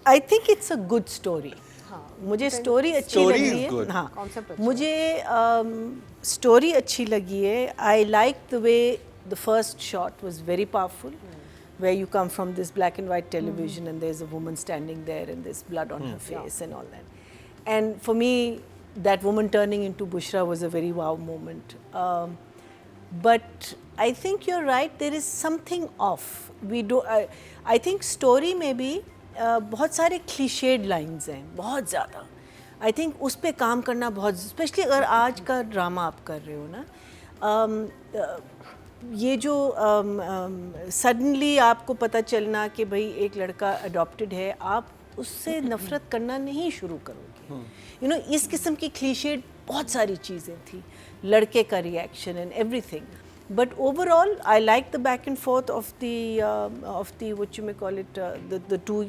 I think it's a good story. मुझे story अच्छी लगी है. हाँ, मुझे स्टोरी अच्छी लगी है. I like the way the first shot was very powerful, where you come from this black and white television and there's a woman standing there and there's blood on her face and all that. And for me, that woman turning into Bushra was a very wow moment. But I think you're right, there is something off. I think story में भी बहुत सारे cliched lines हैं, बहुत ज़्यादा. I think उस पे काम करना बहुत, especially अगर आज का ड्रामा आप कर रहे हो ना, ये जो सडनली आपको पता चलना कि भाई एक लड़का अडॉप्टेड है, आप उससे नफ़रत करना नहीं शुरू करोगे. यू नो, इस किस्म की क्लीशेड बहुत सारी चीज़ें थी, लड़के का reaction and everything. But overall I like the back and fourth of the what you may call it, the two,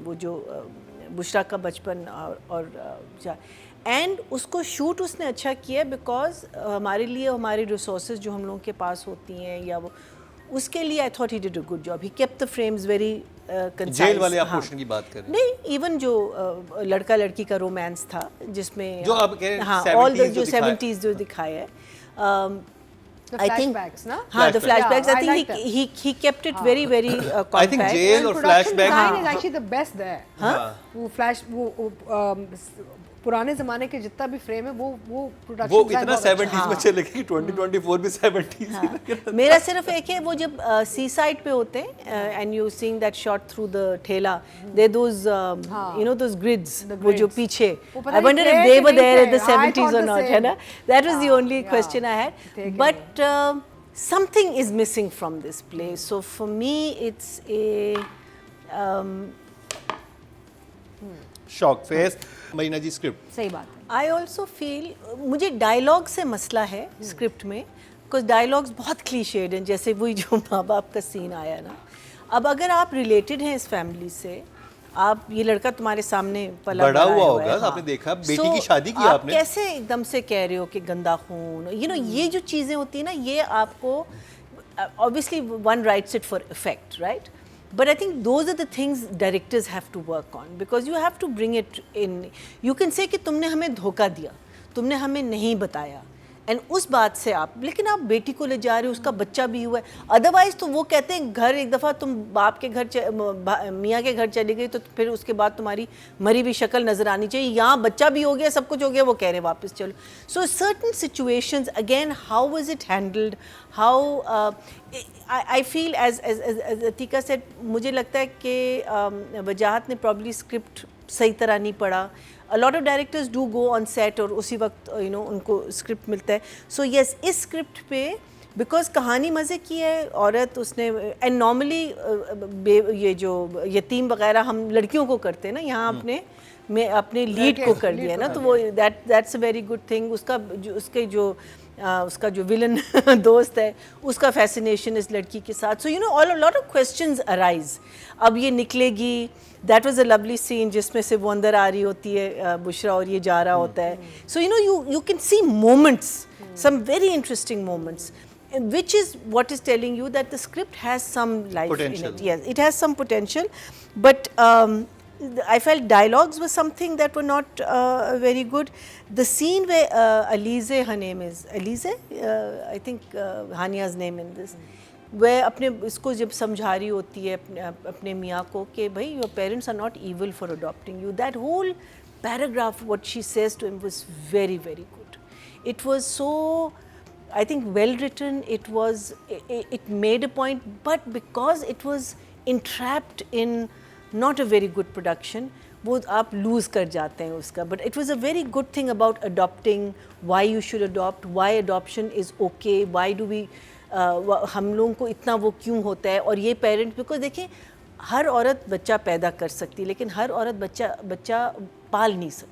वो जो बुशरा का बचपन और एंड उसको शूट उसने अच्छा किया बिकॉज हमारे लिए हमारी रिसोर्सेज जो हम लोगों के पास होती हैं या वो, उसके लिए I thought he did a good job. He kept the frames very concise. जेल वाले आप पोर्शन की बात कर रहे हैं? नहीं, इवन जो लड़का लड़की का रोमांस था जिसमें जो आप कह रहे हैं, हाँ, ऑल द जो 70s जो दिखाया है, I think, हाँ, the flashbacks. I think he kept it very compact. I think jail or flashback is actually the best there. वो पुराने ज़माने के जितना भी फ्रेम है वो प्रोडक्शन वो इतना 70s में चले कि 2024 भी 70s ही लगे. मेरा सिर्फ एक है, वो जब सी साइड पे होते हैं and you seeing that shot through the ठेला, there those you know those grids, वो जो पीछे, I wonder if they were there at the 70s और नॉट, है ना. That was the only question I had. But something is missing from this play, so for me it's a shock face. Marina ji, script सही बात है. I also feel, मुझे dialogue से मसला है स्क्रिप्ट में, बिकॉज डायलॉग्स बहुत क्लीशेड हैं. जैसे वही जो माँ बाप का सीन आया ना, अब अगर आप रिलेटेड हैं इस फैमिली से, आप, ये लड़का तुम्हारे सामने पला बड़ा हुआ होगा, हाँ. आपने देखा, बेटी की शादी की आपने, कैसे एकदम से कह रहे हो कि गंदा खून, यू नो, ये जो चीज़ें होती हैं ना, ये आपको obviously one rights it for effect, right. But I think those are the things directors have to work on, because you have to bring it in. You can say कि तुमने हमें धोखा दिया, तुमने हमें नहीं बताया, एंड उस बात से आप, लेकिन आप बेटी को ले जा रहे हो, उसका बच्चा भी हुआ है. अदरवाइज तो वो कहते हैं घर, एक दफ़ा तुम बाप के घर, मियाँ के घर चली गई तो फिर उसके बाद तुम्हारी मरी हुई शक्ल नज़र आनी चाहिए. यहाँ बच्चा भी हो गया, सब कुछ हो गया, वो कह रहे हैं वापस चलो. So certain situations, again how was it handled, how I feel as Atiqa said, मुझे लगता है कि वजाहत ने प्रॉब्ली स्क्रिप्ट सही तरह नहीं पढ़ा. A lot of directors do go on set और उसी वक्त you know उनको स्क्रिप्ट मिलता है. So yes, इस स्क्रिप्ट पे बिकॉज कहानी मज़े की है, औरत उसने, एंड नॉर्मली ये जो यतीम वगैरह हम लड़कियों को करते हैं ना, यहाँ अपने लीड को कर दिया ना, तो वो that's a very good thing. उसका जो विलन दोस्त है, उसका फैसिनेशन इस लड़की के साथ. So you know all lot of questions arise. अब ये निकलेगी, that was a lovely scene जिसमें से वो अंदर आ रही होती है बुशरा और ये जा रहा होता है. So you know you can see moments, some very interesting moments, which is what is telling you that the script has some life potential in it. Yes, it has some potential, but I felt dialogues were something that were not very good. The scene where Alize, her name is Alize, I think Hania's name in this, where अपने इसको जब समझा रही होती है अपने मियाँ को कि भाई your parents are not evil for adopting you. That whole paragraph, what she says to him, was very good. It was so, I think, well written. It made a point, but because it was entrapped in not a very good production, वो आप lose कर जाते हैं उसका. But it was a very good thing about adopting, why you should adopt, why adoption is okay, why do we हम लोगों को इतना वो क्यों होता है. और ये पेरेंट, बिकॉज देखिए, हर औरत बच्चा पैदा कर सकती है, लेकिन हर औरत बच्चा पाल नहीं सकती.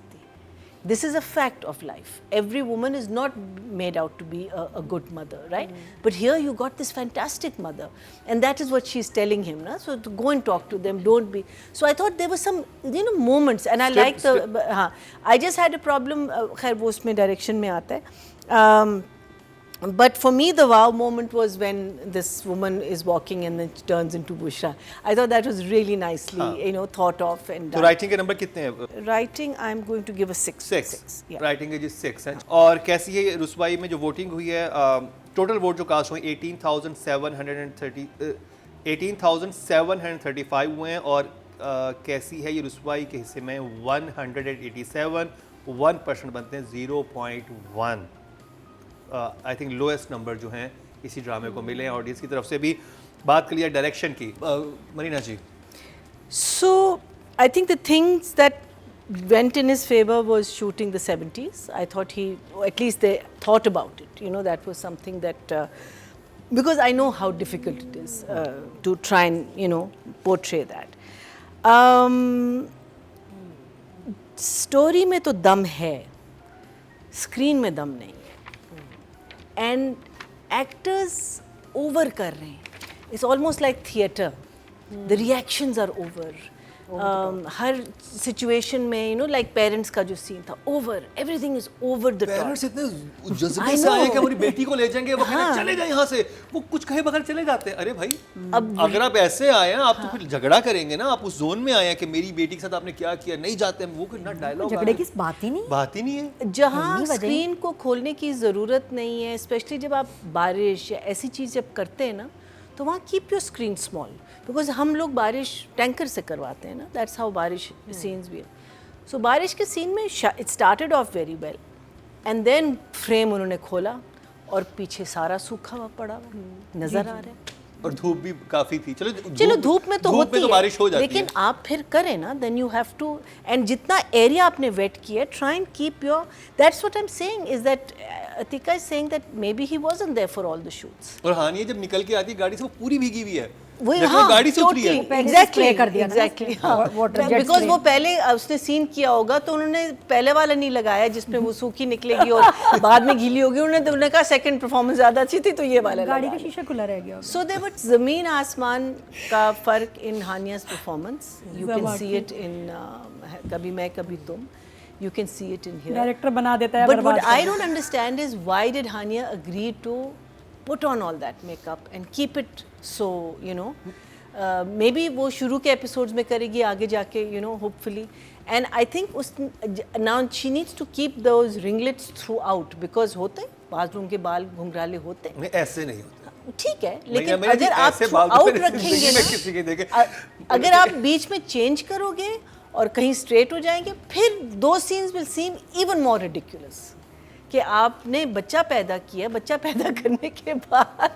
This is a fact of life. Every woman is not made out to be a good mother, right? But here you got this fantastic mother, and that is what she's telling him, na? So to go and talk to them, don't be. So I thought there were some, you know, moments, and I like the. I just had a problem. खैर वो उसमें direction में आता है. But for me, the wow moment was when this woman is walking and then she turns into Bushra. I thought that was really nicely, thought of and तो done. Writing के number कितने हैं? Writing, I'm going to give a 6. 6 Yeah. Writing के जी 6 है। और कैसी है रुसवाई में जो वोटिंग हुई है, टोटल वोट जो कास्ट हुए 18,735 हुए हैं, और कैसी है ये रुसवाई के हिस्से में 187, 1% बनते हैं 0.1। आई थिंक लोएस्ट नंबर जो हैं इसी ड्रामे को मिले हैं ऑडियंस की तरफ से भी। बात कर लिया डायरेक्शन की, मरीना जी। So I think the things that went in his favor was shooting the 70s. I thought at least they thought about it. That was something that, because I know how difficult it is to try and, portray that. Story में तो दम है, screen में दम नहीं है. And actors over कर रहे हैं. It's almost like theatre. The reactions are over. Her situation में like parents का जो scene था, over. Everything is over the top. Parents इतने जज्बे से आए कि हमारी बेटी को ले जाएंगे, वो कहते हैं चले जाए यहाँ से, वो कुछ कहे बगैर चले जाते हैं। अरे भाई, अगर आप ऐसे आए हैं, आप तो फिर झगड़ा करेंगे ना, आप उस जोन में आए हैं कि मेरी बेटी के साथ आपने क्या किया, नहीं जाते हैं, वो कोई ना डायलॉग, झगड़े की बात ही नहीं है। जहाँ स्क्रीन को खोलने की ज़रूरत नहीं है, स्पेशली जब आप बारिश या ऐसी चीज़ जब करते हैं ना, तो वहाँ keep your screen small, because हम लोग बारिश टैंकर से करवाते हैं ना, दैट्स हाउ बारिश सीन्स भी है। सो बारिश के सीन में it started off very well, and then frame उन्होंने खोला और पीछे सारा सूखा हुआ पड़ा हुआ नजर आ रहा है, और धूप भी काफी थी। चलो धूप में तो होती है, बारिश हो जाती लेकिन आप फिर करें ना, then you have to, and जितना एरिया आपने वेट किया, try and keep your, that's what I am saying, is that Atiqa is saying that maybe he wasn't there for all the shoots. और हानिया जब निकल के आती है गाड़ी से, वो पूरी भीगी हुई है, वही, हाँ, गाड़ी से उतरी है, एग्जैक्टली कर दिया एग्जैक्टली, वाटर बिकॉज वो पहले उसने सीन किया होगा तो उन्होंने पहले वाला नहीं लगाया जिसमें वो सूखी निकलेगी और बाद में गीली होगी, उन्होंने कहा सेकंड परफॉर्मेंस ज्यादा अच्छी थी तो ये वाला गाड़ी का शीशा खुला रह गया। सो देयर वाज जमीन आसमान का फर्क इन हानिया's performance, you can see it in कभी मैं कभी तुम, you can see it in here. Director बना देता है, but what I don't understand is why did Hania agree to put on all that makeup and keep it so, maybe वो शुरू के episodes में करेगी आगे जाके, hopefully, and I think now she needs to keep those ringlets throughout, because होते हैं bathroom के बाल घुंघराले होते हैं, नहीं ऐसे नहीं होते, ठीक है, लेकिन अगर आप थ्रूआउट रखेंगे ना, अगर आप बीच में चेंज करोगे और कहीं स्ट्रेट हो जाएंगे, फिर दो scenes will seam even more ridiculous, कि आपने बच्चा पैदा किया, बच्चा पैदा करने के बाद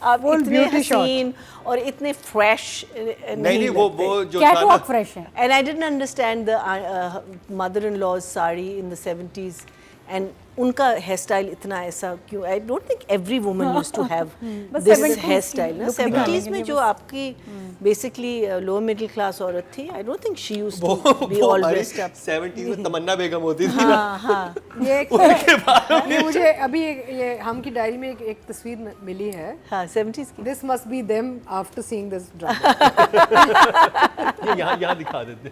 आप इतने हसीन और इतने फ्रेश नहीं, वो जो कैटवॉक फ्रेश है। And I didn't understand the mother in law's sari in the 70s, and उनका हेयर स्टाइल इतना ऐसा क्यों? I don't think every woman used to have this hair style ना। 70s में जो आपकी बेसिकली लोअर मिडिल क्लास औरत थी, I don't think she used to be all dressed up. 70s में तमन्ना बेगम होती थी। हाँ ये मुझे अभी ये हम की डायरी में एक तस्वीर मिली है, हाँ 70s की। This must be them after seeing this drama. यहाँ दिखा देते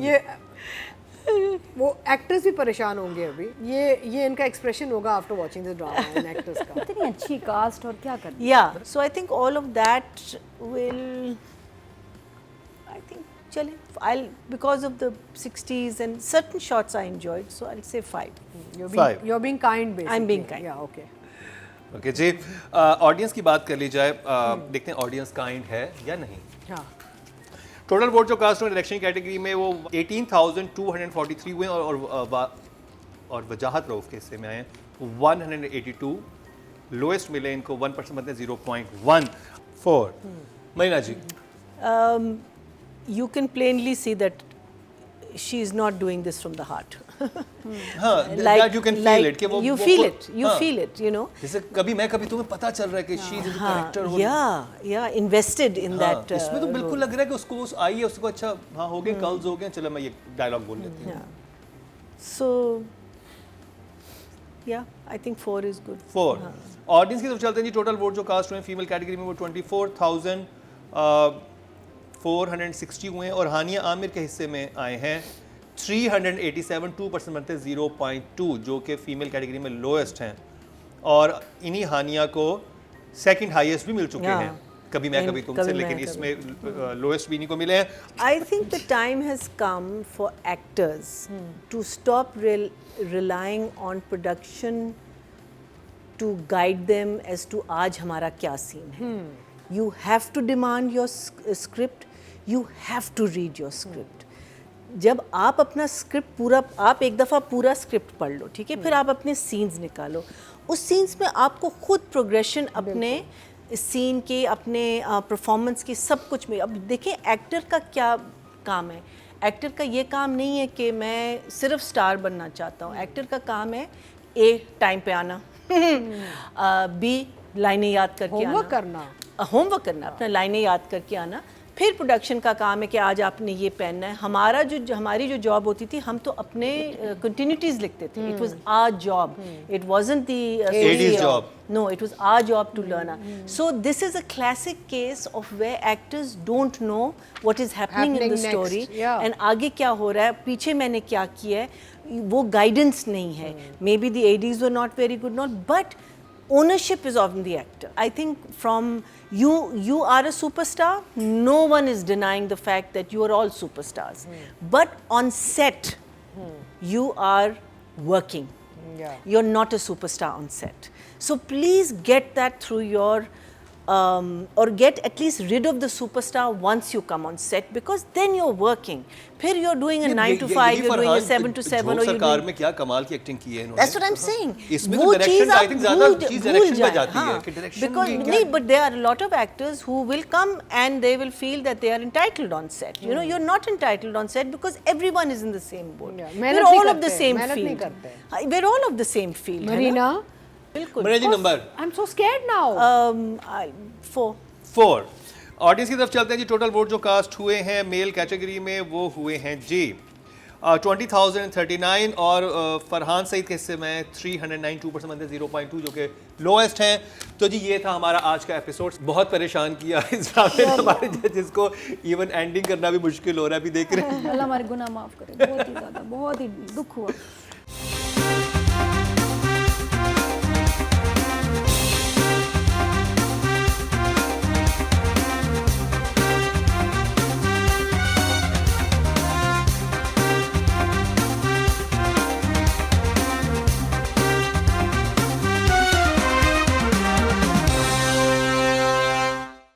ये वो एक्टर्स भी परेशान होंगे अभी, ये इनका एक्सप्रेशन होगा आफ्टर वाचिंग दिस ड्रामा, इन एक्टर्स का। इतनी अच्छी कास्ट और क्या कर, या so I think all of that will, I think चले, I'll because of the 60s and certain shots I enjoyed, so I'll say 5. You're being kind basically. I'm being kind. Yeah, okay. Okay जी, audience की बात कर ली जाए, देखते हैं audience kind है या नहीं। हाँ, टोटल वोट जो कास्ट और डायरेक्शन कैटेगरी में वो 18,243 हुए और वजाहत रऊफ के हिस्से में आए 182, लोएस्ट मिले इनको 1% बनते 0.14। मरीना जी, you can plainly see that she is not doing this from the heart. हाँ, that you can feel it कि वो you feel it, you know. जैसे कभी मैं कभी तुम्हें पता चल रहा है कि she is a character हो, yeah, invested in that. इसमें तो बिल्कुल लग रहा है कि उसको वो आई है, उसको अच्छा हाँ हो गए, कल्स हो गए, चलो मैं ये डायलॉग बोल लेती हूँ। So yeah, I think 4 is good. 4 audience की तरफ चलते हैं जी। टोटल वोट जो कास्ट हुए फीमेल कैटेगरी में वो 24,460 हुए हैं और हानिया आमिर के हिस्से में आए हैं 387, 2% बनते 0.2, जो कि फीमेल कैटेगरी में लोएस्ट हैं। और इन्हीं हानिया को सेकंड हाईएस्ट भी मिल चुके हाँ। हैं, कभी मैं कभी तुमसे, कभी लेकिन मैं, इसमें लोएस्ट भी इन्हीं को मिले हैं। I think the time has come for actors to stop relying on production to guide them as to आज हमारा क्या सीन है. You have to demand your script. You have to read your script. जब आप अपना script पूरा, आप एक दफ़ा पूरा स्क्रिप्ट पढ़ लो, ठीक है, फिर आप अपने सीन्स निकालो. उस सीन्स में आपको खुद प्रोग्रेशन अपने सीन के, अपने परफॉर्मेंस की, सब कुछ में. अब देखिए एक्टर का क्या काम है. एक्टर का ये काम नहीं है कि मैं सिर्फ स्टार बनना चाहता हूँ. एक्टर का काम है ए टाइम पे आना, बी लाइनें याद करके आना, होमवर्क करना, अपना लाइनें याद करके आना. फिर प्रोडक्शन का काम है कि आज आपने ये पहनना है. हमारी जो जॉब होती थी, हम तो अपने कंटिन्यूटीज लिखते थे. It was our job, it wasn't the AD's job. No, it was our job to learn. So this is a classic case of where actors don't know what is happening in the next, story yeah. and आगे क्या हो रहा है, पीछे मैंने क्या किया है, वो guidance नहीं है. Maybe the ADs were not very good, but ownership is on the actor. I think from you are a superstar. No one is denying the fact that you are all superstars. But on set, you are working. Yeah. You're not a superstar on set. So please get that through your or get at least rid of the superstar once you come on set, because then you're working. फिर you're doing a 9 to 5, you're doing a 7 to 7, or you're सरकार doing. में क्या कमाल की acting की है इन्होंने. That's what I'm saying. इसमें वो तो चीज़ डायरेक्शन, आई आप थिंक ज्यादा भूल चीज भूल डायरेक्शन पे जाए. जाती है हाँ. कि डायरेक्शन Because नहीं, but there are a lot of actors who will come and they will feel that they are entitled on set. You know, you're not entitled on set because everyone is in the same boat. Yeah. We're मेहनत नहीं all of the करते, same मेहनत नहीं field. करते. We're all of the same field. है ना? Marina, बिल्कुल. Manish ji number I'm so scared now. 4. 4. Audience की तरफ चलते हैं जी. टोटल वोट जो कास्ट हुए हैं मेल कैटेगरी में वो हुए हैं जी 20,039 और फरहान सईद के हिस्से में 392% बनते 0.2 जो कि लोएस्ट हैं. तो जी ये था हमारा आज का एपिसोड. बहुत परेशान किया इस ड्रामे ने हमारे जजेस को. इवन एंडिंग करना भी मुश्किल हो रहा है, अभी देख रहे हैं. अल्लाह हमारे गुनाह माफ़ करे. बहुत ही ज़्यादा, बहुत ही दुख हुआ.